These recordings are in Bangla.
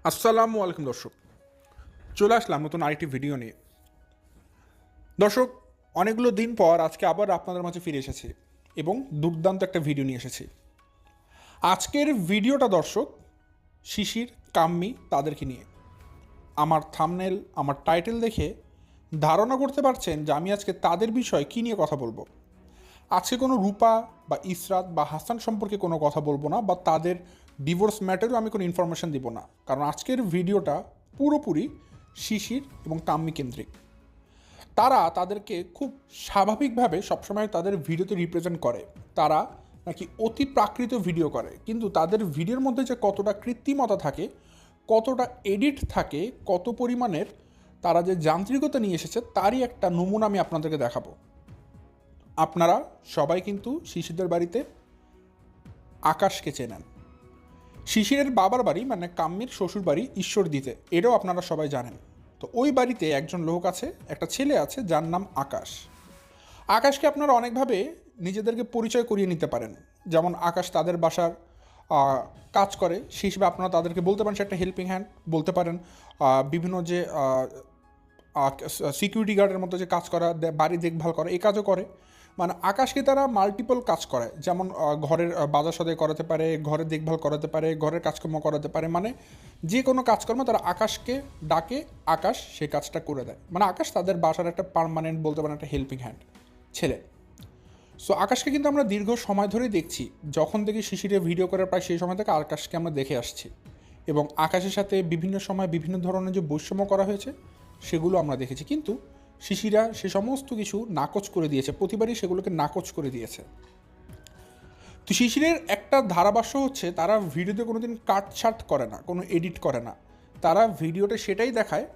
আসসালামু আলাইকুম দর্শক, চলে আসলাম নতুন আরেকটি ভিডিও নিয়ে। দর্শক, অনেকগুলো দিন পর আজকে আবার আপনাদের মাঝে ফিরে এসেছি এবং দুর্দান্ত একটা ভিডিও নিয়ে এসেছি। আজকের ভিডিওটা দর্শক শিশির, কাম্মি তাদেরকে নিয়ে। আমার থাম্বনেল, আমার টাইটেল দেখে ধারণা করতে পারছেন যে আমি আজকে তাদের বিষয়ে কী নিয়ে কথা বলবো। আজকে কোনো রূপা বা ইসরাত বা হাসান সম্পর্কে কোনো কথা বলবো না, বা তাদের ডিভোর্স ম্যাটারেও আমি কোনো ইনফরমেশন দিব না, কারণ আজকের ভিডিওটা পুরোপুরি শিশির এবং কাম্মি কেন্দ্রিক। তারা তাদেরকে খুব স্বাভাবিকভাবে সবসময় তাদের ভিডিওতে রিপ্রেজেন্ট করে। তারা নাকি অতি প্রাকৃত ভিডিও করে, কিন্তু তাদের ভিডিওর মধ্যে যে কতটা কৃত্রিমতা থাকে, কতটা এডিট থাকে, কত পরিমাণের তারা যে যান্ত্রিকতা নিয়ে এসেছে, তারই একটা নমুনা আমি আপনাদেরকে দেখাবো। আপনারা সবাই কিন্তু শিশিরদের বাড়িতে আকাশকে চেনেন। শিশিরের বাবার বাড়ি মানে কাম্মির শ্বশুর বাড়ি ঈশ্বরদীতে, এটাও আপনারা সবাই জানেন। তো ওই বাড়িতে একজন লোক আছে, একটা ছেলে আছে যার নাম আকাশ। আকাশকে আপনারা অনেকভাবে নিজেদেরকে পরিচয় করিয়ে নিতে পারেন। যেমন আকাশ তাদের বাসার কাজ করে, সেই হিসেবে আপনারা তাদেরকে বলতে পারেন সে একটা হেল্পিং হ্যান্ড, বলতে পারেন বিভিন্ন যে সিকিউরিটি গার্ডের মতো যে কাজ করা, বাড়ি দেখভাল করা, এই কাজও করে। মানে আকাশকে তারা মাল্টিপল কাজ করায়, যেমন ঘরের বাজার সদাই করাতে পারে, ঘরের দেখভাল করাতে পারে, ঘরের কাজকর্ম করাতে পারে। মানে যে কোনো কাজকর্ম তারা আকাশকে ডাকে, আকাশ সে কাজটা করে দেয়। মানে আকাশ তাদের বাসার একটা পার্মানেন্ট, বলতে পারেন একটা হেল্পিং হ্যান্ড ছেলে। সো আকাশকে কিন্তু আমরা দীর্ঘ সময় ধরেই দেখছি, যখন থেকে শিশিরে ভিডিও করার প্রায় সেই সময় থেকে আকাশকে আমরা দেখে আসছি, এবং আকাশের সাথে বিভিন্ন সময় বিভিন্ন ধরনের যে বৈষম্য করা হয়েছে সেগুলো আমরা দেখেছি। কিন্তু শিশিরা সে সমস্ত কিছু নাকচ করে দিয়েছে, প্রতিবারই সেগুলোকে নাকচ করে দিয়েছে। তো শিশিরের একটা ধারাভাষ্য হচ্ছে, তারা ভিডিওতে কোনো দিন কাটছাট করে না, কোনো এডিট করে না। তারা ভিডিওতে সেটাই দেখায়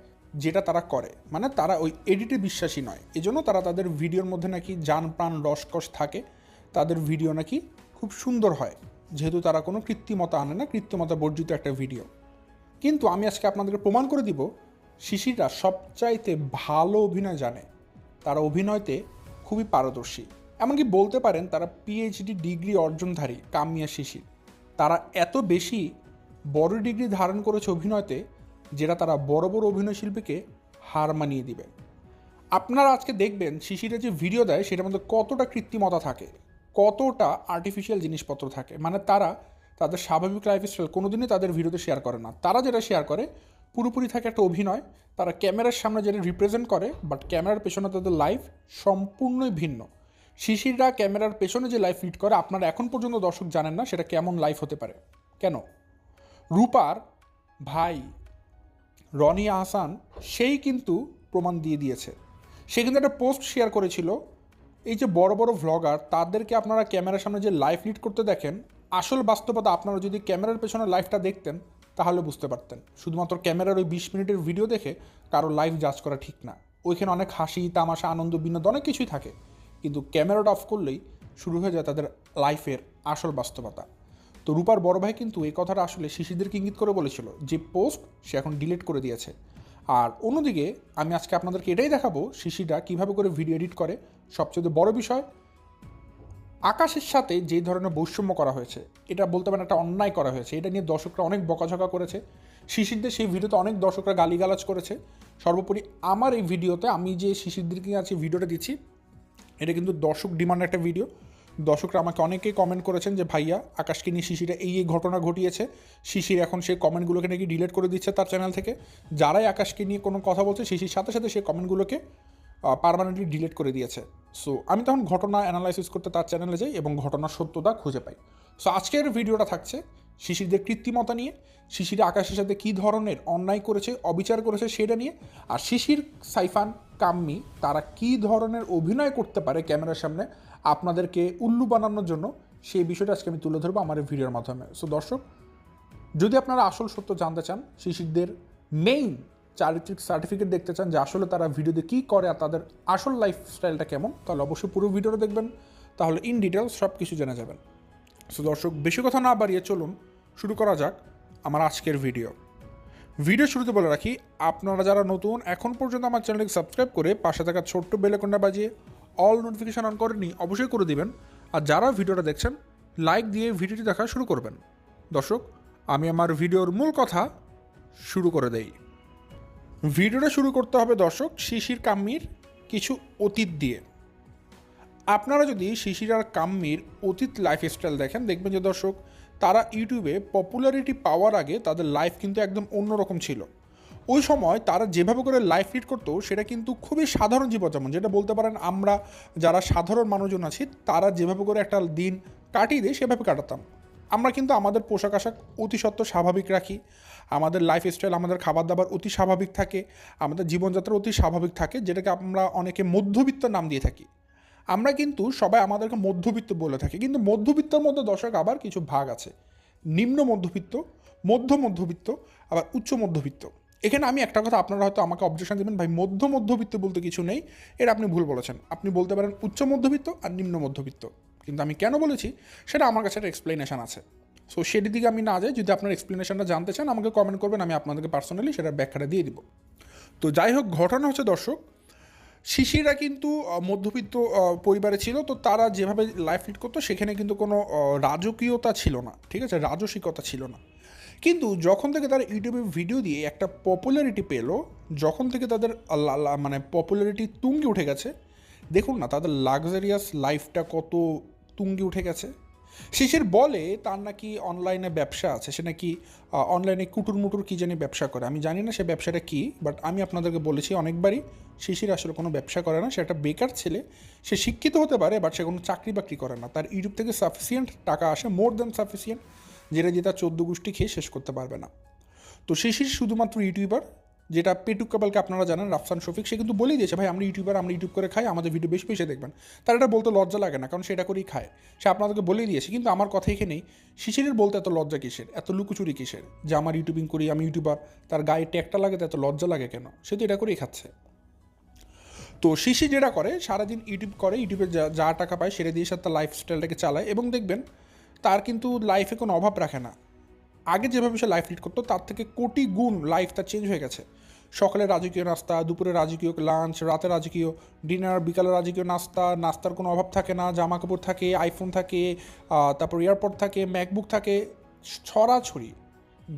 যেটা তারা করে, মানে তারা ওই এডিটে বিশ্বাসী নয়। এজন্য তারা তাদের ভিডিওর মধ্যে নাকি জান প্রাণ রসকস থাকে, তাদের ভিডিও নাকি খুব সুন্দর হয়, যেহেতু তারা কোনো কৃত্রিমতা আনে না, কৃত্রিমতা বর্জিত একটা ভিডিও। কিন্তু আমি আজকে আপনাদেরকে প্রমাণ করে দিব শিশিররা সবচাইতে ভালো অভিনয় জানে, তারা অভিনয়তে খুবই পারদর্শী। এমনকি বলতে পারেন তারা পিএইচডি ডিগ্রি অর্জনধারী কামিয়া শিশির। তারা এত বেশি বড় ডিগ্রি ধারণ করেছে অভিনয়তে, যেটা তারা বড় বড় অভিনয় শিল্পীকে হার মানিয়ে দিবে। আপনারা আজকে দেখবেন শিশিরে যে ভিডিও দেয় সেটার মধ্যে কতটা কৃত্রিমতা থাকে, কতটা আর্টিফিশিয়াল জিনিসপত্র থাকে। মানে তারা তাদের স্বাভাবিক লাইফস্টাইল কোনোদিনই তাদের ভিডিওতে শেয়ার করে না। তারা যেটা শেয়ার করে পুরোপুরি থাকে একটা অভিনয়। তারা ক্যামেরার সামনে যেটা রিপ্রেজেন্ট করে, বাট ক্যামেরার পেছনে তাদের লাইফ সম্পূর্ণই ভিন্ন। শিশিররা ক্যামেরার পেছনে যে লাইফ লিড করে, আপনারা এখন পর্যন্ত দর্শক জানেন না সেটা কেমন লাইফ হতে পারে। কেন? রূপার ভাই রনি আহসান সেই কিন্তু প্রমাণ দিয়ে দিয়েছে। সে কিন্তু একটা পোস্ট শেয়ার করেছিল, এই যে বড় বড় ভ্লগার তাদেরকে আপনারা ক্যামেরার সামনে যে লাইফ লিড করতে দেখেন, আসল বাস্তবতা আপনারা যদি ক্যামেরার পেছনে লাইফটা দেখতেন তাহলে বুঝতে পারতেন। শুধুমাত্র ক্যামেরার ওই 20 মিনিটের ভিডিও দেখে কারো লাইফ জাজ করা ঠিক না। ওইখানে অনেক হাসি তামাশা, আনন্দ, বিনোদন অনেক কিছুই থাকে, কিন্তু ক্যামেরাটা অফ করলেই শুরু হয়ে যায় তাদের লাইফের আসল বাস্তবতা। তো রূপার বড় ভাই কিন্তু এই কথাটা আসলে শিশিরদেরকে ইঙ্গিত করে বলেছিল, যে পোস্ট সে এখন ডিলিট করে দিয়েছে। আর অন্যদিকে আমি আজকে আপনাদেরকে এটাই দেখাবো শিশিররা কীভাবে করে ভিডিও এডিট করে। সবচেয়ে বড় বিষয়, আকাশের সাথে যে ধরনের বৈষম্য করা হয়েছে, এটা বলতে পারেন একটা অন্যায় করা হয়েছে। এটা নিয়ে দর্শকরা অনেক বকাঝকা করেছে, শিশিরদের সেই ভিডিওতে অনেক দর্শকরা গালিগালাজ করেছে। সর্বোপরি আমার এই ভিডিওতে আমি যে শিশিরদেরকে আছে ভিডিওটা দিচ্ছি, এটা কিন্তু দর্শক ডিমান্ড একটা ভিডিও। দর্শকরা আমাকে অনেকেই কমেন্ট করেছেন যে ভাইয়া আকাশকে নিয়ে শিশিরা এই এই ঘটনা ঘটিয়েছে। শিশির এখন সেই কমেন্টগুলোকে নাকি ডিলিট করে দিচ্ছে তার চ্যানেল থেকে। যারাই আকাশকে নিয়ে কোনো কথা বলছে, শিশির সাথে সাথে সেই কমেন্টগুলোকে পার্মানেন্টলি ডিলিট করে দিয়েছে। সো আমি তখন ঘটনা অ্যানালাইসিস করতে তার চ্যানেলে যাই এবং ঘটনার সত্যতা খুঁজে পাই। সো আজকের ভিডিওটা থাকছে শিশিরদের কৃত্রিমতা নিয়ে, শিশির আকাশের সাথে কী ধরনের অন্যায় করেছে, অবিচার করেছে সেটা নিয়ে, আর শিশির, সাইফান, কাম্মি তারা কী ধরনের অভিনয় করতে পারে ক্যামেরার সামনে আপনাদেরকে উল্লু বানানোর জন্য, সেই বিষয়টা আজকে আমি তুলে ধরবো আমার এই ভিডিওর মাধ্যমে। সো দর্শক, যদি আপনারা আসল সত্য জানতে চান, শিশিরদের মেইন চারিত্রিক সার্টিফিকেট দেখতে চান যে আসলে তারা ভিডিওতে কী করে আর তাদের আসল লাইফস্টাইলটা কেমন, তাহলে অবশ্যই পুরো ভিডিওটা দেখবেন, তাহলে ইন ডিটেলস সব কিছু জেনে যাবেন। সো দর্শক, বেশি কথা না বাড়িয়ে চলুন শুরু করা যাক আমার আজকের ভিডিও। ভিডিও শুরুতে বলে রাখি, আপনারা যারা নতুন এখন পর্যন্ত আমার চ্যানেলকে সাবস্ক্রাইব করে পাশে থাকা ছোট্ট বেল আইকনটা বাজিয়ে অল নোটিফিকেশান অন করেনি অবশ্যই করে দিবেন। আর যারা ভিডিওটা দেখছেন লাইক দিয়ে ভিডিওটি দেখা শুরু করবেন। দর্শক, আমি আমার ভিডিওর মূল কথা শুরু করে দেই। ভিডিওটা শুরু করতে হবে দর্শক শিশির কাম্মির কিছু অতীত দিয়ে। আপনারা যদি শিশির আর কাম্মির অতীত লাইফস্টাইল দেখেন, দেখবেন যে দর্শক তারা ইউটিউবে পপুলারিটি পাওয়ার আগে তাদের লাইফ কিন্তু একদম অন্যরকম ছিল। ওই সময় তারা যেভাবে করে লাইফ লিড করতো সেটা কিন্তু খুবই সাধারণ জীবনযাপন, যেটা বলতে পারেন আমরা যারা সাধারণ মানুষজন আছি তারা যেভাবে করে একটা দিন কাটিয়ে দিই সেভাবে কাটাতাম। আমরা কিন্তু আমাদের পোশাক আশাক অতি সত্ত্বর স্বাভাবিক রাখি, আমাদের লাইফস্টাইল আমাদের খাবার দাবার অতি স্বাভাবিক থাকে, আমাদের জীবনযাত্রা অতি স্বাভাবিক থাকে, যেটাকে আমরা অনেকে মধ্যবিত্ত নাম দিয়ে থাকি। আমরা কিন্তু সবাই আমাদেরকে মধ্যবিত্ত বলে থাকি, কিন্তু মধ্যবিত্তের মধ্যে দর্শক আবার কিছু ভাগ আছে, নিম্ন মধ্যবিত্ত, মধ্যবিত্ত, আবার উচ্চ মধ্যবিত্ত। এখানে আমি একটা কথা, আপনারা হয়তো আমাকে অবজেকশন দেবেন, ভাই মধ্যবিত্ত বলতে কিছু নেই, এটা আপনি ভুল বলেছেন। আপনি বলতে পারেন উচ্চ মধ্যবিত্ত আর নিম্ন মধ্যবিত্ত, কিন্তু আমি কেন বলেছি সেটা আমার কাছে একটা এক্সপ্লেনেশন আছে। সো সেটির দিকে আমি না যাই, যদি আপনার এক্সপ্লেনেশনটা জানতে চান আমাকে কমেন্ট করবেন, আমি আপনাদেরকে পার্সোনালি সেটার ব্যাখ্যাটা দিয়ে দিব। তো যাই হোক, ঘটনা হচ্ছে দর্শক শিশিরা কিন্তু মধ্যবিত্ত পরিবারে ছিল, তো তারা যেভাবে লাইফ লিড করতো সেখানে কিন্তু কোনো রাজকীয়তা ছিল না, ঠিক আছে, রাজসিকতা ছিল না। কিন্তু যখন থেকে তারা ইউটিউবে ভিডিও দিয়ে একটা পপুলারিটি পেলো, যখন থেকে তাদের মানে পপুলারিটি তুঙ্গে উঠে গেছে, দেখুন না তাদের লাক্সারিয়াস লাইফটা কত তুঙ্গে উঠে গেছে। শিশির বলে তার নাকি অনলাইনে ব্যবসা আছে, সে নাকি অনলাইনে কুটুর মুটুর কী জানি ব্যবসা করে, আমি জানি না সে ব্যবসাটা কী, বাট আমি আপনাদেরকে বলেছি অনেকবারই শিশির আসলে কোনো ব্যবসা করে না, সে একটা বেকার ছেলে। সে শিক্ষিত হতে পারে বাট সে কোনো চাকরি বাকরি করে না, তার ইউটিউব থেকে সাফিসিয়েন্ট টাকা আসে, মোর দ্যান সাফিসিয়েন্ট, যেটা দিয়ে তার 14 গোষ্ঠী খেয়ে শেষ করতে পারবে না। তো শিশির শুধুমাত্র ইউটিউবার, যেটা পেটুক কাপালকে আপনারা জানেন, রাফসান শফিক, সে কিন্তু বলেই দিয়েছে ভাই আমরা ইউটিউবার, আমরা ইউটিউব করে খাই, আমাদের ভিডিও বেশি বেশি দেখবেন। তার এটা বলতে লজ্জা লাগে না, কারণ সেটা করেই খায়, সে আপনাদেরকে বলেই দিয়েছে। কিন্তু আমার কথা এখানেই, শিশিরের বলতে এত লজ্জা কিসের, এত লুকোচুরি কিসের, যে আমার ইউটিউবিং করি, আমি ইউটিউবার, তার গায়ে ট্যাগটা লাগে তো এত লজ্জা লাগে কেন, সে তো এটা করেই খাচ্ছে। তো শিশির যেটা করে সারাদিন ইউটিউব করে, ইউটিউবে যা টাকা পায় সেটা দিয়ে সাথে তার লাইফস্টাইলটাকে চালায়, এবং দেখবেন তার কিন্তু লাইফে কোনো অভাব রাখে না। আগে যেভাবে সে লাইফ লিড করতো তার থেকে কোটি গুণ লাইফ তার চেঞ্জ হয়ে গেছে। সকালে রাজকীয় নাস্তা, দুপুরে রাজকীয় লাঞ্চ, রাতে রাজকীয় ডিনার, বিকালে রাজকীয় নাস্তা, নাস্তার কোনো অভাব থাকে না, জামা কাপড় থাকে, আইফোন থাকে, তারপর এয়ারপড থাকে, ম্যাকবুক থাকে, ছড়াছড়ি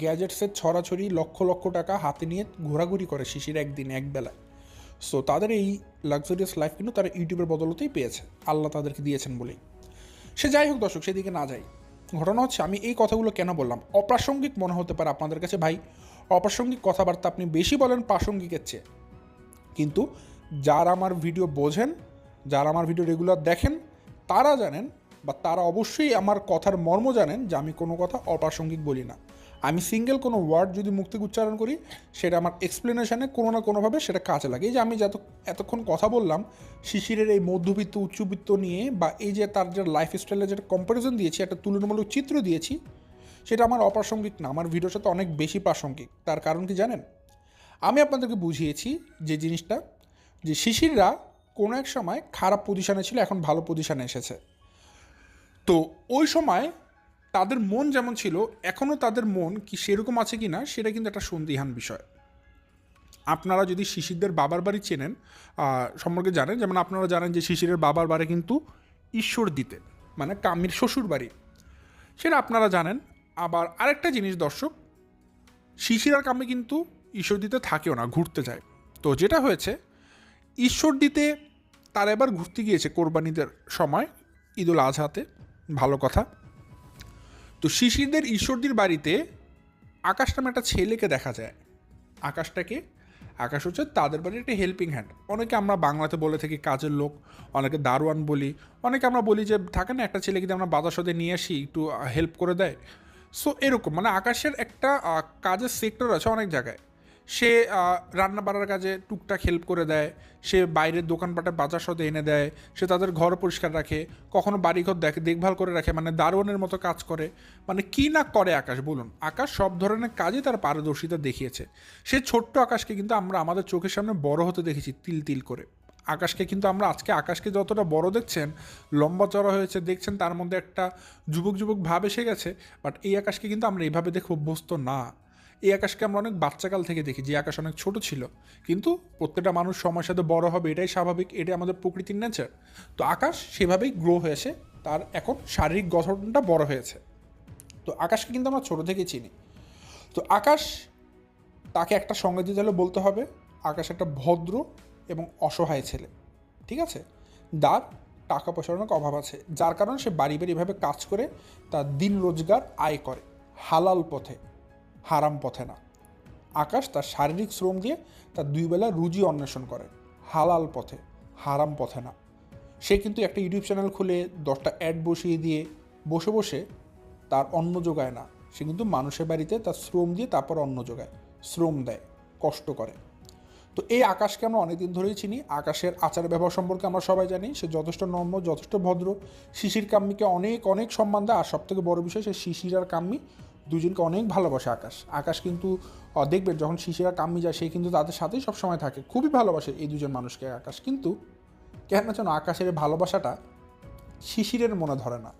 গ্যাজেটসের ছড়াছড়ি, লক্ষ লক্ষ টাকা হাতে নিয়ে ঘোরাঘুরি করে শিশির একদিন একবেলায়। সো তাদের এই লাক্সারিয়াস লাইফ কিন্তু তারা ইউটিউবের বদলতেই পেয়েছে, আল্লাহ তাদেরকে দিয়েছেন বলেই। সে যাই হোক দর্শক, সেদিকে না যাই। ঘটনা হচ্ছে আমি এই কথাগুলো কেন বললাম, অপ্রাসঙ্গিক মনে হতে পারে আপনাদের কাছে, ভাই অপ্রাসঙ্গিক কথাবার্তা আপনি বেশি বলেন প্রাসঙ্গিকের চেয়ে, কিন্তু যারা আমার ভিডিও বোঝেন, যারা আমার ভিডিও রেগুলার দেখেন, তারা জানেন, বা তারা অবশ্যই আমার কথার মর্ম জানেন যে আমি কোনো কথা অপ্রাসঙ্গিক বলি না। আমি সিঙ্গেল কোনো ওয়ার্ড যদি মুখ থেকে উচ্চারণ করি সেটা আমার এক্সপ্লেনেশনে কোনো না কোনোভাবে সেটা কাজে লাগে। এই যে আমি এতক্ষণ কথা বললাম শিশিরের এই মধ্যবিত্ত উচ্চবিত্ত নিয়ে, বা এই যে তার যে লাইফস্টাইলের যেটা কম্প্যারিজন দিয়েছি, একটা তুলনামূলক চিত্র দিয়েছি, সেটা আমার অপ্রাসঙ্গিক না, আমার ভিডিওর সাথে অনেক বেশি প্রাসঙ্গিক। তার কারণ কি জানেন, আমি আপনাদেরকে বুঝিয়েছি যে জিনিসটা, যে শিশিররা কোনো এক সময় খারাপ পজিশানে ছিল, এখন ভালো পজিশানে এসেছে। তো ওই সময় তাদের মন যেমন ছিল, এখনও তাদের মন কি সেরকম আছে কি না সেটা কিন্তু একটা সন্দিহান বিষয়। আপনারা যদি শিশিরদের বাবার বাড়ি চেনেন, সম্পর্কে জানেন, যেমন আপনারা জানেন যে শিশিরের বাবার বাড়ি কিন্তু ঈশ্বর দিতে, মানে কামির শ্বশুর বাড়ি, সেটা আপনারা জানেন। আবার আরেকটা জিনিস দর্শক, শিশির আর কামি কিন্তু ঈশ্বর দিতে থাকেও না, ঘুরতে যায়। তো যেটা হয়েছে, ঈশ্বর দিতে তারা এবার ঘুরতে গিয়েছে কোরবানিদের সময়, ঈদুল আজহাতে, ভালো কথা। তো শিশিরদের ঈশ্বরদীর বাড়িতে আকাশ নামে একটা ছেলেকে দেখা যায়। আকাশটাকে, আকাশ হচ্ছে তাদের বাড়ির একটা হেল্পিং হ্যান্ড, অনেকে আমরা বাংলাতে বলে থাকি কাজের লোক, অনেকে দারোয়ান বলি, অনেকে আমরা বলি যে থাকে না একটা ছেলেকে আমরা বাজার সাথে নিয়ে আসি একটু হেল্প করে দেয়। সো এরকম মানে আকাশের একটা কাজের সেক্টর আছে অনেক জায়গায়। সে রান্না বাড়ার কাজে টুকটাক হেল্প করে দেয়, সে বাইরের দোকানপাটে বাজার সাথে এনে দেয়, সে তাদের ঘর পরিষ্কার রাখে, কখনো বাড়িঘর দেখভাল করে রাখে, মানে দারোয়ানের মতো কাজ করে। মানে কি না করে আকাশ বলুন, আকাশ সব ধরনের কাজে তার পারদর্শিতা দেখিয়েছে। সে ছোট্ট আকাশকে কিন্তু আমরা আমাদের চোখের সামনে বড় হতে দেখেছি তিল তিল করে। আকাশকে কিন্তু আমরা আজকে আকাশকে যতটা বড় দেখছেন, লম্বা চড়া হয়েছে দেখছেন, তার মধ্যে একটা যুবক যুবক ভাব এসে গেছে, বাট এই আকাশকে কিন্তু আমরা এইভাবে দেখে অভ্যস্ত না। এই আকাশকে আমরা অনেক বাচ্চাকাল থেকে দেখি, যে আকাশ অনেক ছোট ছিল, কিন্তু প্রত্যেকটা মানুষ সময়ের সাথে বড় হবে, এটাই স্বাভাবিক, এটাই আমাদের প্রকৃতির নেচার। তো আকাশ সেভাবেই গ্রো হয়েছে, তার এখন শারীরিক গঠনটা বড় হয়েছে। তো আকাশকে কিন্তু আমরা ছোট থেকে চিনি। তো আকাশ তাকে একটা সঙ্গে দিতে হলে বলতে হবে আকাশ একটা ভদ্র এবং অসহায় ছেলে, ঠিক আছে, যার টাকা পয়সার অনেক অভাব আছে, যার কারণে সে বাড়ি বাড়ি এভাবে কাজ করে তার দিন রোজগার আয় করে হালাল পথে, হারাম পথে না। আকাশ তার শারীরিক শ্রম দিয়ে তার দুই বেলা রুজি অন্বেষণ করে হালাল পথে, হারাম পথে না। সে কিন্তু একটা ইউটিউব চ্যানেল খুলে 10টা অ্যাড বসিয়ে দিয়ে বসে বসে তার অন্ন যোগায় না। সে কিন্তু মানুষের বাড়িতে তার শ্রম দিয়ে তারপর অন্ন যোগায়, শ্রম দেয়, কষ্ট করে। তো এই আকাশকে আমরা অনেকদিন ধরেই চিনি। আকাশের আচার ব্যবহার সম্পর্কে আমরা সবাই জানি, সে যথেষ্ট নম্র, যথেষ্ট ভদ্র, শিশির কাম্মিকে অনেক অনেক সম্মান দেয়। আর সবথেকে বড় বিষয়, সে শিশির আর কাম্মি দুজনকে অনেক ভালোবাসে আকাশ। আকাশ কিন্তু দেখবেন যখন শিশির আর কাম্মি যায়, সে কিন্তু তাদের সাথেই সবসময় থাকে, খুবই ভালোবাসে এই দুজন মানুষকে আকাশ। কিন্তু কেন যেন আকাশের ভালোবাসাটা শিশিরের মনে ধরে না,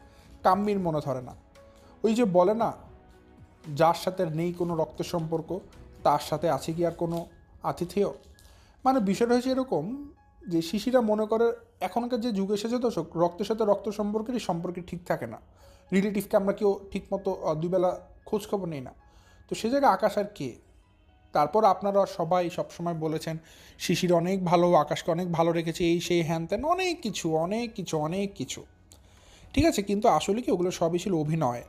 কাম্মির মনে ধরে না। ওই যে বলে না, যার সাথে নেই কোনো রক্তের সম্পর্ক তার সাথে আছে কি আর কোনো আতিথেয়। মানে বিষয়টা হয়েছে এরকম যে শিশিরা মনে করে এখনকার যে যুগ এসেছে, তো রক্তের সাথে রক্ত সম্পর্কেরই সম্পর্কে ঠিক থাকে না, রিলেটিভকে আমরা কেউ ঠিকমতো দুবেলা খোঁজখবর নেই না। তো সে জায়গায় আকাশ আর কে। তারপর আপনারা সবাই সবসময় বলেছেন শিশির অনেক ভালো, আকাশকে অনেক ভালো রেখেছে, এই সেই হ্যান ত্যান, অনেক কিছু অনেক কিছু অনেক কিছু, ঠিক আছে। কিন্তু আসলে কি ওগুলো সবই ছিল অভিনয়।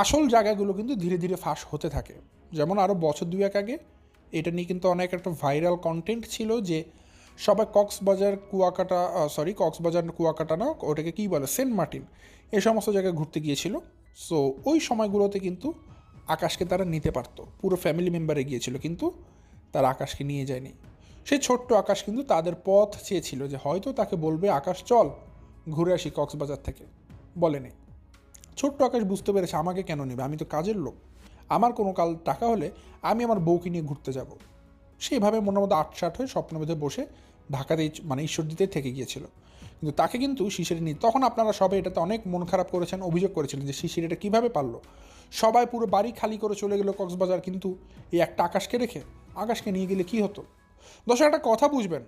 আসল জায়গাগুলো কিন্তু ধীরে ধীরে ফাঁস হতে থাকে। যেমন আরও বছর দুয়েক আগে এটা নিয়ে কিন্তু অনেক একটা ভাইরাল কন্টেন্ট ছিল যে সবাই কক্সবাজার কুয়াকাটা না, ওটাকে কী বলে, সেন্ট মার্টিন, এই সমস্ত জায়গায় ঘুরতে গিয়েছিল। সো ওই সময়গুলোতে কিন্তু আকাশকে তারা নিতে পারতো, পুরো ফ্যামিলি মেম্বারে গিয়েছিল, কিন্তু তারা আকাশকে নিয়ে যায়নি। সেই ছোট্ট আকাশ কিন্তু তাদের পথ চেয়েছিল যে হয়তো তাকে বলবে আকাশ চল ঘুরে আসি কক্সবাজার থেকে, বলেনি। ছোট্ট আকাশ বুঝতে পেরেছে আমাকে কেন নেবে, আমি তো কাজের লোক, আমার কোনো কাল টাকা হলে আমি আমার বউকে নিয়ে ঘুরতে যাব। সেইভাবে মনের মধ্যে আটসাট হয়ে স্বপ্নের মধ্যে বসে ঢাকাতেই মানে ঈশ্বরদীতে থেকে গিয়েছিল। কিন্তু তাকে কিন্তু শিশির নিয়ে, তখন আপনারা সবাই এটাতে অনেক মন খারাপ করেছেন, অভিযোগ করেছিলেন যে শিশির এটা কীভাবে পারলো, সবাই পুরো বাড়ি খালি করে চলে গেলো কক্সবাজার, কিন্তু এই একটা আকাশকে রেখে। আকাশকে নিয়ে গেলে কী হতো? দর্শক একটা কথা বুঝবেন,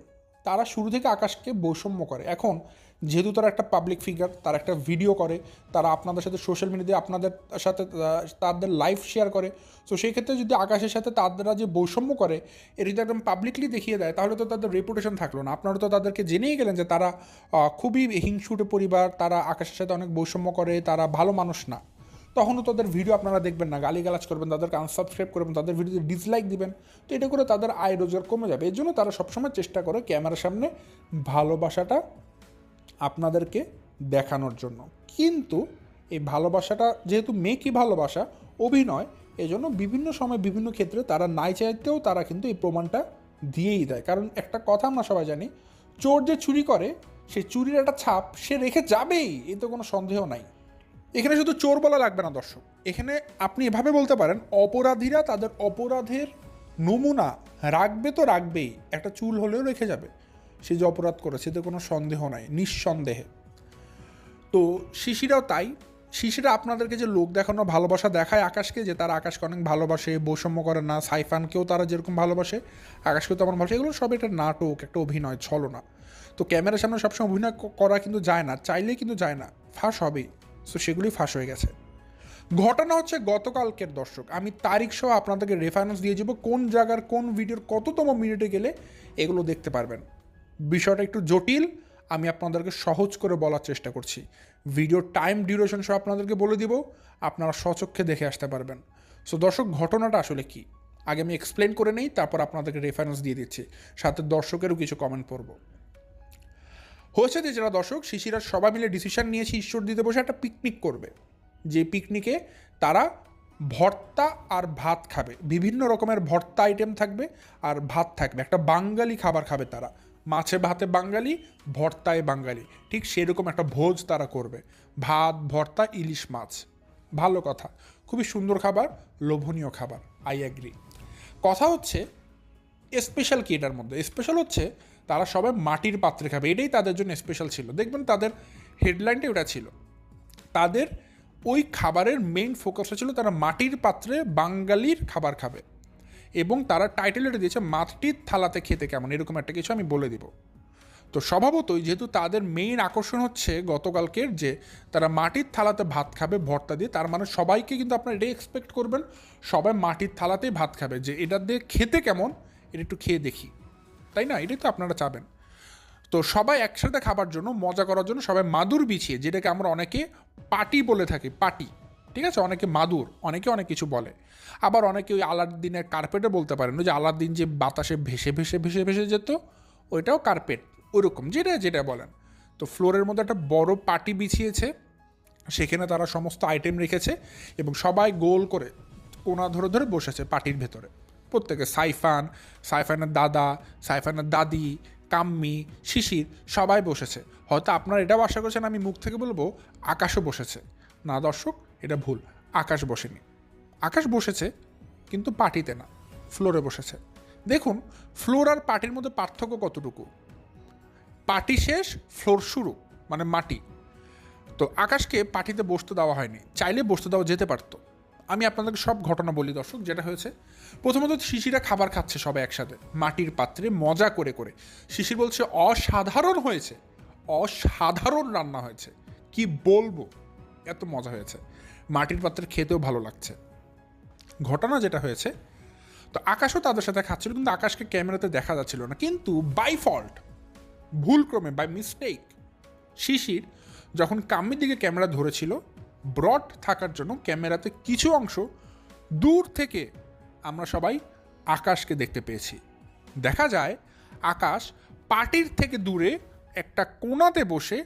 তারা শুরু থেকে আকাশকে বৈষম্য করে। এখন যেহেতু তারা একটা পাবলিক ফিগার, তারা একটা ভিডিও করে, তারা আপনাদের সাথে সোশ্যাল মিডিয়াতে আপনাদের সাথে তাদের লাইফ শেয়ার করে। সো সেই ক্ষেত্রে যদি আকাশের সাথে তারা যে বৈষম্য করে এটা যদি একদম পাবলিকলি দেখিয়ে দেয়, তাহলে তো তাদের রেপুটেশন থাকলো না। আপনারা তো তাদেরকে জেনেই গেলেন যে তারা খুবই হিংসুটে পরিবার, তারা আকাশের সাথে অনেক বৈষম্য করে, তারা ভালো মানুষ না। তখনও তাদের ভিডিও আপনারা দেখবেন না, গালিগালাজ করবেন, তাদেরকে আনসাবস্ক্রাইব করবেন, তাদের ভিডিওতে ডিসলাইক দিবেন। তো এটা করে তাদের আয় রোজগার কমে যাবে। এর জন্য তারা সবসময় চেষ্টা করে ক্যামেরার সামনে ভালোবাসাটা আপনাদেরকে দেখানোর জন্য। কিন্তু এই ভালোবাসাটা যেহেতু মেকি ভালোবাসা, অভিনয়, এজন্য বিভিন্ন সময় বিভিন্ন ক্ষেত্রে তারা নাই চাইতেও তারা কিন্তু এই প্রমাণটা দিয়েই দেয়। কারণ একটা কথা আমরা সবাই জানি, চোর যে চুরি করে সেই চুরির একটা ছাপ সে রেখে যাবেই, এতে কোনো সন্দেহ নাই। এখানে শুধু চোর বলা লাগবে না দর্শক, এখানে আপনি এভাবে বলতে পারেন অপরাধীরা তাদের অপরাধের নমুনা রাখবে তো রাখবেই, একটা চুল হলেও রেখে যাবে সে যে অপরাধ করেছে, এতে কোনো সন্দেহ নাই, নিঃসন্দেহে। তো শিশিরাও তাই, শিশিরা আপনাদেরকে যে লোক দেখানো ভালোবাসা দেখায় আকাশকে, যে তারা আকাশকে অনেক ভালোবাসে, বৈষম্য করে না, সাইফানকেও তারা যেরকম ভালোবাসে আকাশকেও তেমন ভালোবাসে, এগুলো সব একটা নাটক, একটা অভিনয়, ছলনা। তো ক্যামেরার সামনে সবসময় অভিনয় করা কিন্তু যায় না, চাইলেই কিন্তু যায় না, ফাঁস হবেই। সো সেগুলি ফাঁস হয়ে গেছে। ঘটনা হচ্ছে গতকালকের দর্শক, আমি তারিখ সহ আপনাদেরকে রেফারেন্স দিয়ে যাব কোন জায়গার কোন ভিডিওর কততম মিনিটে গেলে এগুলো দেখতে পারবেন। বিষয়টা একটু জটিল, আমি আপনাদেরকে সহজ করে বলার চেষ্টা করছি। ভিডিওর টাইম ডিউরেশন সহ আপনাদেরকে বলে দিব, আপনারা স্বচক্ষে দেখে আসতে পারবেন। সো দর্শক ঘটনাটা আসলে কি আগে আমি এক্সপ্লেন করে নেই, তারপর আপনাদেরকে রেফারেন্স দিয়ে দিচ্ছি, সাথে দর্শকেরও কিছু কমেন্ট পড়ব। হয়েছে যে যারা দর্শক শিশিরা সবাই মিলে ডিসিশন নিয়েছে ঈশ্বরদীতে বসে একটা পিকনিক করবে, যে পিকনিকে তারা ভর্তা আর ভাত খাবে, বিভিন্ন রকমের ভর্তা আইটেম থাকবে আর ভাত থাকবে, একটা বাঙালি খাবার খাবে তারা, মাছে ভাতে বাঙালি, ভর্তায় বাঙালি, ঠিক সেরকম একটা ভোজ তারা করবে, ভাত ভর্তা ইলিশ মাছ। ভালো কথা, খুবই সুন্দর খাবার, লোভনীয় খাবার, আই অ্যাগ্রি। কথা হচ্ছে স্পেশাল কি এটার মধ্যে? স্পেশাল হচ্ছে তারা সবাই মাটির পাত্রে খাবে, এটাই তাদের জন্য স্পেশাল ছিল। দেখবেন তাদের হেডলাইনটা ওটা ছিল, তাদের ওই খাবারের মেইন ফোকাসটা ছিল তারা মাটির পাত্রে বাঙালির খাবার খাবে, এবং তারা টাইটেল এটা দিয়েছে মাটির থালাতে খেতে কেমন, এরকম একটা কিছু আমি বলে দিব। তো স্বভাবতই যেহেতু তাদের মেইন আকর্ষণ হচ্ছে গতকালকের যে তারা মাটির থালাতে ভাত খাবে ভর্তা দিয়ে, তার মানে সবাইকে কিন্তু আপনারা এটাই এক্সপেক্ট করবেন সবাই মাটির থালাতেই ভাত খাবে, যে এটা দিয়ে খেতে কেমন এটা একটু খেয়ে দেখি, তাই না? এটাই তো আপনারা চাবেন। তো সবাই একসাথে খাবার জন্য, মজা করার জন্য সবাই মাদুর বিছিয়ে, যেটাকে আমরা অনেকে পাটি বলে থাকি, পাটি, ঠিক আছে, অনেকে মাদুর, অনেকে অনেক কিছু বলে, আবার অনেকে ওই আলাদিনের কার্পেটে বলতে পারেন, ওই যে আলাদিন যে বাতাসে ভেসে ভেসে ভেসে ভেসে যেত, ওইটাও কার্পেট, ওইরকম যেটা যেটা বলেন। তো ফ্লোরের মধ্যে একটা বড় পাটি বিছিয়েছে, সেখানে তারা সমস্ত আইটেম রেখেছে এবং সবাই গোল করে কোনা ধরে ধরে বসেছে পাটির ভেতরে। প্রত্যেকে সাইফানের দাদা, সাইফানের দাদি, কাম্মি, শিশির সবাই বসেছে। হয়তো আপনারা এটাও আশা করছেন আমি মুখ থেকে বলবো আকাশও বসেছে। না দর্শক, এটা ভুল, আকাশ বসেনি। আকাশ বসেছে কিন্তু পাটিতে না, ফ্লোরে বসেছে। দেখুন ফ্লোর আর পাটির মধ্যে পার্থক্য কতটুকু। পাটি শেষ, ফ্লোর শুরু, মানে মাটি। তো আকাশকে পাটিতে বসতে দেওয়া হয়নি, চাইলে বসতে দেওয়া যেতে পারতো। আমি আপনাদেরকে সব ঘটনা বলি দর্শক, যেটা হয়েছে। প্রথমত শিশিরা খাবার খাচ্ছে সবাই একসাথে মাটির পাত্রে মজা করে করে। শিশির বলছে অসাধারণ হয়েছে, অসাধারণ রান্না হয়েছে, কি বলবো, এত মজা হয়েছে, মাটির পাত্রে খেতেও ভালো লাগছে। ঘটনা যেটা হয়েছে, তো আকাশও তাদের সাথে খাচ্ছিল, কিন্তু আকাশকে ক্যামেরাতে দেখা যাচ্ছিল না। কিন্তু বাই ফল্ট, ভুলক্রমে, বাই মিস্টেক, শিশির যখন কাম্মির দিকে ক্যামেরা ধরেছিল, ব্রড থাকার জন্য ক্যামেরাতে কিছু অংশ দূর থেকে আমরা সবাই আকাশকে দেখতে পেয়েছি। দেখা যায় আকাশ পার্টির থেকে দূরে একটা কোণাতে বসে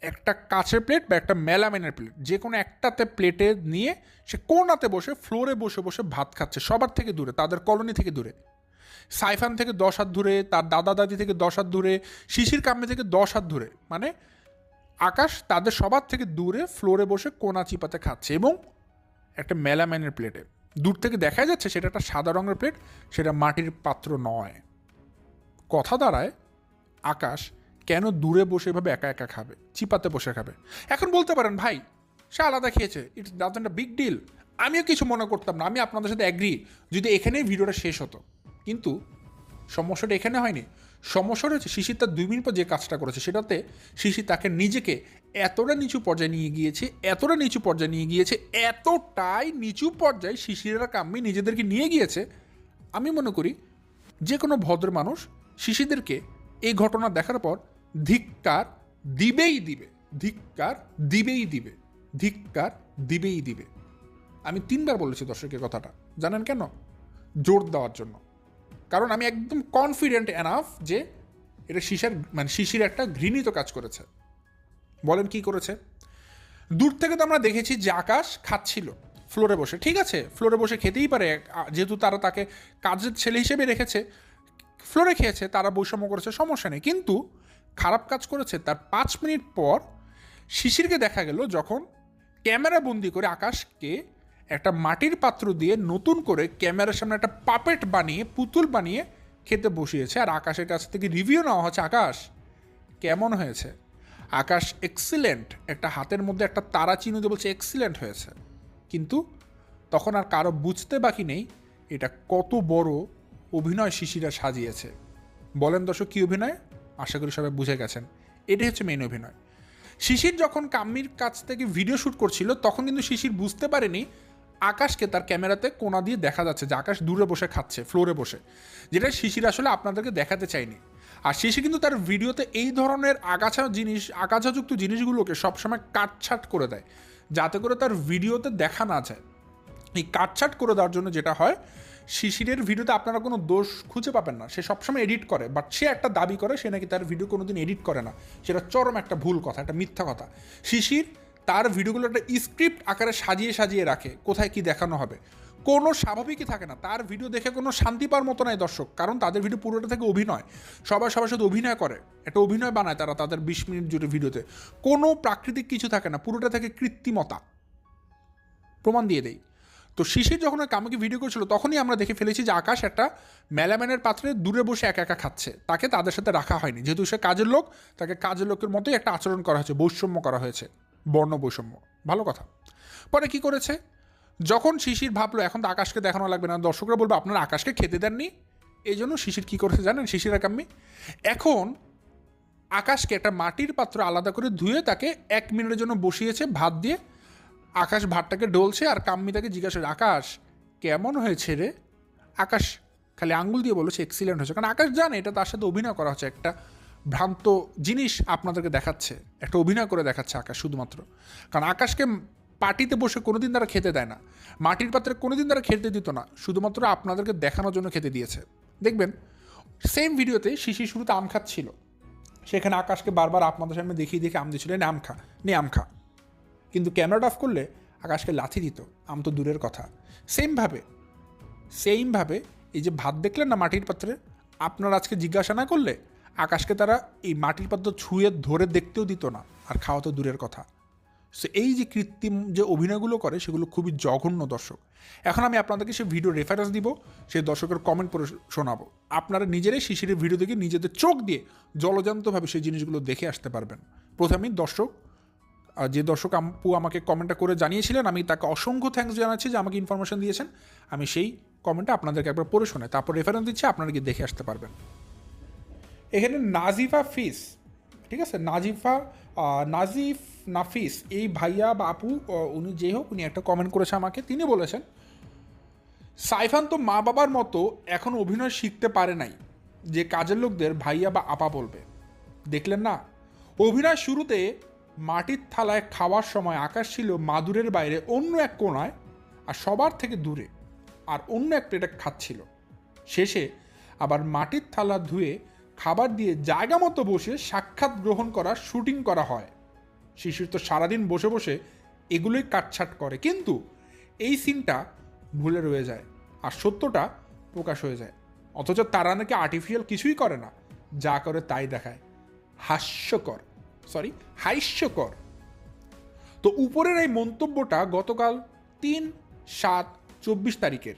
একটা কাঁচের প্লেট বা একটা মেলামেনের প্লেট, যে কোনো একটাতে প্লেটে নিয়ে সে কোণাতে বসে ফ্লোরে বসে বসে ভাত খাচ্ছে, সবার থেকে দূরে, তাদের কলোনি থেকে দূরে। সাইফান থেকে 10 হাত দূরে, তার দাদা দাদি থেকে 10 হাত দূরে, শিশির কাম্মি থেকে 10 হাত দূরে, মানে আকাশ তাদের সবার থেকে দূরে ফ্লোরে বসে কোনা চিপাতে খাচ্ছে এবং একটা মেলাম্যানের প্লেটে। দূর থেকে দেখা যাচ্ছে সেটা একটা সাদা রঙের প্লেট, সেটা মাটির পাত্র নয়। কথা দাঁড়ায় আকাশ কেন দূরে বসে এভাবে একা একা খাবে, চিপাতে বসে খাবে? এখন বলতে পারেন ভাই সে আলাদা খেয়েছে, it's doesn't a big deal. আমিও কিছু মনে করতাম না, আমি আপনাদের সাথে অ্যাগ্রি যদি এখানেই ভিডিওটা শেষ হতো। কিন্তু সমস্যাটা এখানে হয়নি, সমস্যাটা হচ্ছে শিশির তার 2 মিনিট পর যে কাজটা করেছে, সেটাতে শিশির তাকে নিজেকে এতটা নিচু পর্যায়ে নিয়ে গিয়েছে, এতটা নিচু পর্যায়ে নিয়ে গিয়েছে, এতটাই নিচু পর্যায়ে শিশিরেরা কাম্মি নিজেদেরকে নিয়ে গিয়েছে। আমি মনে করি যে কোনো ভদ্র মানুষ শিশিরদেরকে এই ঘটনা দেখার পর ধিক্কার দিবেই দিবে, ধিক্কার দিবেই দিবে, ধিক্কার দিবেই দিবে। আমি 3বার বলেছি দর্শকের কথাটা, জানেন কেন? জোর দেওয়ার জন্য। কারণ আমি একদম কনফিডেন্ট এনাফ যে এটা শিশির একটা ঘৃণিত কাজ করেছে। বলেন কি করেছে? দূর থেকে তো আমরা দেখেছি যে আকাশ খাচ্ছিল ফ্লোরে বসে, ঠিক আছে, ফ্লোরে বসে খেতেই পারে, যেহেতু তারা তাকে কাজের ছেলে হিসেবে রেখেছে, ফ্লোরে খেয়েছে, তারা বৈষম্য করেছে, সমস্যা নেই। কিন্তু খারাপ কাজ করেছে তার 5 মিনিট পর শিশিরকে দেখা গেল যখন ক্যামেরা বন্দি করে আকাশকে একটা মাটির পাত্র দিয়ে নতুন করে ক্যামেরার সামনে একটা পাপেট বানিয়ে, পুতুল বানিয়ে খেতে বসিয়েছে। আর আকাশের কাছ থেকে রিভিউ নেওয়া হচ্ছে, আকাশ কেমন হয়েছে? আকাশ এক্সিলেন্ট, একটা হাতের মধ্যে একটা তারা চিহ্ন দিয়ে বলছে এক্সিলেন্ট হয়েছে। কিন্তু তখন আর কারো বুঝতে বাকি নেই এটা কত বড় অভিনয় শিশিরা সাজিয়েছে। বলেন দর্শক কী অভিনয়? আশা করি সবাই বুঝে গেছেন, এটাই হচ্ছে মেইন অভিনয়। শিশির যখন কাম্মির কাছ থেকে ভিডিও শ্যুট করছিল তখন কিন্তু শিশির বুঝতে পারেনি আকাশকে তার ক্যামেরাতে কোনা দিয়ে দেখা যাচ্ছে যে আকাশ দূরে বসে খাচ্ছে ফ্লোরে বসে, যেটা শিশির আসলে আপনাদেরকে দেখাতে চায়নি। আর শিশির কিন্তু তার ভিডিওতে এই ধরনের আগাছাযুক্ত জিনিসগুলোকে সবসময় কাটছাট করে দেয়, যাতে করে তার ভিডিওতে দেখা না যায়। এই কাটছাট করে দেওয়ার জন্য যেটা হয়, শিশিরের ভিডিওতে আপনারা কোনো দোষ খুঁজে পাবেন না, সে সবসময় এডিট করে, বাট সে একটা দাবি করে সে নাকি তার ভিডিও কোনোদিন এডিট করে না। সেটা চরম একটা ভুল কথা, একটা মিথ্যা কথা। শিশির তার ভিডিওগুলো একটা স্ক্রিপ্ট আকারে সাজিয়ে সাজিয়ে রাখে, কোথায় কি দেখানো হবে, কোনো স্বাভাবিকই থাকে না। তার ভিডিও দেখে কোনো শান্তি পাওয়ার মতো নাই দর্শক, কারণ তাদের ভিডিও পুরোটা থেকে অভিনয়, সবাই সবার সাথে অভিনয় করে, একটা অভিনয় বানায় তারা তাদের 20 মিনিট জুড়ে ভিডিওতে, কোনো প্রাকৃতিক কিছু থাকে না, পুরোটা থেকে কৃত্রিমতা। প্রমাণ দিয়ে দেই। তো শিশির যখন ওই কামুকে ভিডিও করছিল তখনই আমরা দেখে ফেলেছি যে আকাশ একটা মেলাম্যানের পাত্রে দূরে বসে একা একা খাচ্ছে, তাকে তাদের সাথে রাখা হয়নি, যেহেতু সে কাজের লোক, তাকে কাজের লোকের মতোই একটা আচরণ করা হয়েছে, বৈষম্য করা হয়েছে, বর্ণ বৈষম্য। ভালো কথা। পরে কি করেছে, যখন শিশির ভাবলো এখন তো আকাশকে দেখানো লাগবে না, দর্শকরা বলবে আপনারা আকাশকে খেতে দেননি, এই জন্য শিশির কী করেছে জানেন? শিশির আর কাম্মি এখন আকাশকে একটা মাটির পাত্র আলাদা করে ধুয়ে তাকে 1 মিনিটের জন্য বসিয়েছে ভাত দিয়ে। আকাশ ভাতটাকে ডলছে আর কাম্মি তাকে জিজ্ঞাসা, আকাশ কেমন হয়েছে রে? আকাশ খালি আঙ্গুল দিয়ে বলেছে এক্সিলেন্ট হয়েছে, কারণ আকাশ জানে এটা তার সাথে অভিনয় করা হচ্ছে, একটা ভ্রান্ত জিনিস আপনাদেরকে দেখাচ্ছে, একটা অভিনয় করে দেখাচ্ছে আকাশ শুধুমাত্র। কারণ আকাশকে পার্টিতে বসে কোনোদিন তারা খেতে দেয় না, মাটির পাত্রে কোনোদিন তারা খেতে দিত না, শুধুমাত্র আপনাদেরকে দেখানোর জন্য খেতে দিয়েছে। দেখবেন সেম ভিডিওতে শিশির শুরুতে আম খাচ্ছিল, সেখানে আকাশকে বারবার আপনাদের সামনে দেখিয়ে দেখে আম দিচ্ছিল, নে আম খা, নে আম খা। কিন্তু ক্যামেরাটা অফ করলে আকাশকে লাথি দিত, আম তো দূরের কথা। সেইমভাবে এই যে ভাত দেখলেন না মাটির পাত্রে, আপনারা আজকে জিজ্ঞাসা না করলে আকাশকে তারা এই মাটির পাত্র ছুঁয়ে ধরে দেখতেও দিত না, আর খাওয়া তো দূরের কথা। সো এই যে কৃত্রিম যে অভিনয়গুলো করে সেগুলো খুবই জঘন্য দর্শক। এখন আমি আপনাদেরকে সেই ভিডিও রেফারেন্স দিব, সেই দর্শকের কমেন্ট পড়ে শোনাবো। আপনারা নিজেরাই শিশিরের ভিডিও দেখে নিজেদের চোখ দিয়ে জলজান্তভাবে সেই জিনিসগুলো দেখে আসতে পারবেন। প্রথমেই যে দর্শক আপু আমাকে কমেন্টটা করে জানিয়েছিলেন, আমি তাকে অসংখ্য থ্যাঙ্কস জানাচ্ছি যে আমাকে ইনফরমেশন দিয়েছেন। আমি সেই কমেন্টটা আপনাদেরকে একবার পড়ে শোনাই, তারপর রেফারেন্স দিচ্ছি, আপনারা গিয়ে দেখে আসতে পারবেন। এখানে নাজিফা ফিস, ঠিক আছে, নাজিফ নাফিস, এই ভাইয়া বা আপু উনি যেই হোক, উনি একটা কমেন্ট করেছে আমাকে। তিনি বলেছেন, সাইফান তো মা বাবার মতো এখন অভিনয় শিখতে পারে নাই যে কাজের লোকদের ভাইয়া বা আপা বলবে। দেখলেন না, অভিনয় শুরুতে মাটির থালায় খাওয়ার সময় আকাশ ছিল মাদুরের বাইরে অন্য এক কোণায় আর সবার থেকে দূরে, আর অন্য এক প্লেটে খাচ্ছিল। শেষে আবার মাটির থালা ধুয়ে খাবার দিয়ে জায়গা মতো বসে সাক্ষাৎ গ্রহণ করা শুটিং করা হয়। শিশির তো সারাদিন বসে বসে এগুলোই কাটছাট করে, কিন্তু এই সিনটা ভুলে রয়ে যায় আর সত্যটা প্রকাশ হয়ে যায়। অথচ তারা নাকি আর্টিফিশিয়াল কিছুই করে না, যা করে তাই দেখায়। হাস্যকর। তো উপরের এই মন্তব্যটা গতকাল 3/7/24 তারিখের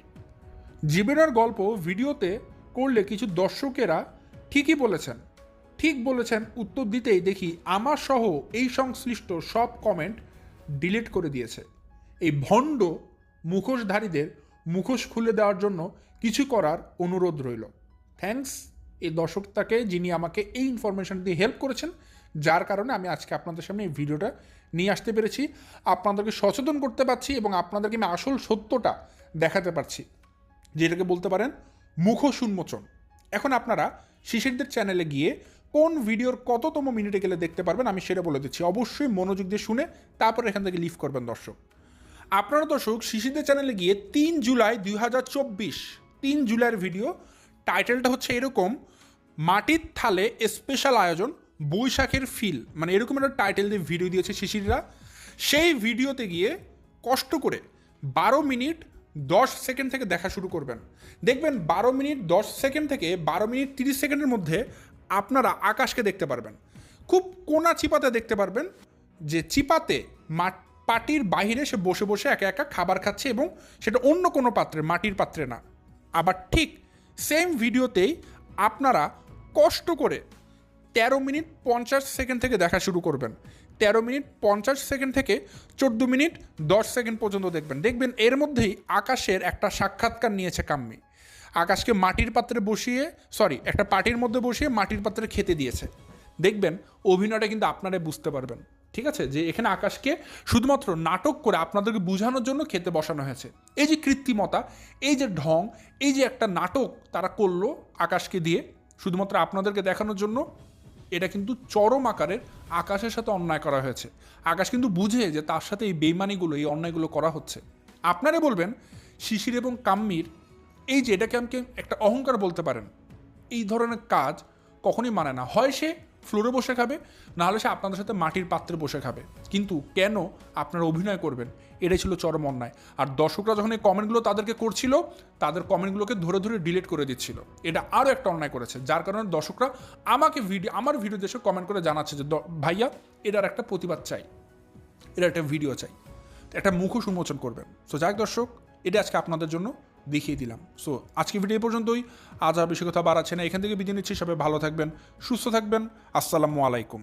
জীবনের গল্প ভিডিওতে করলে কিছু দর্শকেরা ঠিক বলেছেন উত্তর দিতেই দেখি আমার সহ এই সংশ্লিষ্ট সব কমেন্ট ডিলিট করে দিয়েছে। এই ভণ্ড মুখোশধারীদের মুখোশ খুলে দেওয়ার জন্য কিছু করার অনুরোধ রইল। থ্যাঙ্কস এই দর্শকটাকে, যিনি আমাকে এই ইনফরমেশন দিয়ে হেল্প করেছেন, যার কারণে আমি আজকে আপনাদের সামনে এই ভিডিওটা নিয়ে আসতে পেরেছি, আপনাদেরকে সচেতন করতে পারছি এবং আপনাদেরকে আমি আসল সত্যটা দেখাতে পারছি, যেটাকে বলতে পারেন মুখোশ উন্মোচন। এখন আপনারা শিশিরদের চ্যানেলে গিয়ে কোন ভিডিওর কততম মিনিটে গেলে দেখতে পারবেন আমি সেটা বলে দিচ্ছি, অবশ্যই মনোযোগ দিয়ে শুনে তারপর এখান থেকে লিভ করবেন দর্শক। আপনারা দর্শক শিশিরদের চ্যানেলে গিয়ে 3 জুলাই 2024 3 জুলাইয়ের ভিডিও, টাইটেলটা হচ্ছে এরকম, মাটির থালে স্পেশাল আয়োজন বৈশাখের ফিল, মানে এরকম একটা টাইটেল দিয়ে ভিডিও দিয়েছে শিশিররা। সেই ভিডিওতে গিয়ে কষ্ট করে 12 মিনিট 10 সেকেন্ড থেকে দেখা শুরু করবেন। দেখবেন 12 মিনিট 10 সেকেন্ড থেকে 12 মিনিট 30 সেকেন্ডের মধ্যে আপনারা আকাশকে দেখতে পারবেন। খুব কোনা চিপাতে দেখতে পারবেন, যে চিপাতে পাটির বাহিরে সে বসে বসে একা একা খাবার খাচ্ছে, এবং সেটা অন্য কোনো পাত্রে, মাটির পাত্রে না। আবার ঠিক সেম ভিডিওতেই আপনারা কষ্ট করে 13 মিনিট 50 সেকেন্ড থেকে দেখা শুরু করবেন। 13 মিনিট 50 সেকেন্ড থেকে 14 মিনিট 10 সেকেন্ড পর্যন্ত দেখবেন এর মধ্যেই আকাশের একটা সাক্ষাৎকার নিয়েছে কাম্মি। আকাশকে মাটির পাত্রে একটা পাটির মধ্যে বসিয়ে মাটির পাত্রে খেতে দিয়েছে। দেখবেন অভিনয়টা কিন্তু আপনারাই বুঝতে পারবেন, ঠিক আছে, যে এখানে আকাশকে শুধুমাত্র নাটক করে আপনাদেরকে বোঝানোর জন্য খেতে বসানো হয়েছে। এই যে কৃত্রিমতা, এই যে ঢং, এই যে একটা নাটক তারা করলো আকাশকে দিয়ে শুধুমাত্র আপনাদেরকে দেখানোর জন্য, এটা কিন্তু চরম আকারের আকাশের সাথে অন্যায় করা হয়েছে। আকাশ কিন্তু বুঝে যে তার সাথে এই বেইমানিগুলো, এই অন্যায়গুলো করা হচ্ছে। আপনারা বলবেন শিশির এবং কাম্মির এই যে এটাকে আমাকে একটা অহংকার বলতে পারেন, এই ধরনের কাজ কখনোই মানে না। হয় সে ফ্লোরে বসে খাবে, নাহলে সে আপনাদের সাথে মাটির পাত্রে বসে খাবে, কিন্তু কেন আপনারা অভিনয় করবেন? এটাই ছিল চরম অন্যায়। আর দর্শকরা যখন এই কমেন্টগুলো তাদেরকে করছিল, তাদের কমেন্টগুলোকে ধরে ধরে ডিলিট করে দিচ্ছিল। এটা আরও একটা অন্যায় করেছে, যার কারণে দর্শকরা আমাকে আমার ভিডিও দেশে কমেন্ট করে জানাচ্ছে যে ভাইয়া এটার একটা প্রতিবাদ চাই, এটা একটা ভিডিও চাই, একটা মুখোশ উন্মোচন করবেন। সো যাক দর্শক, এটা আজকে আপনাদের জন্য দেখিয়ে দিলাম। সো আজকে ভিডিও পর্যন্তই, আজ আর বেশি কথা বাড়াচ্ছে না, এখান থেকে বিদায় নিচ্ছি। সবাই ভালো থাকবেন, সুস্থ থাকবেন, আসসালামু আলাইকুম।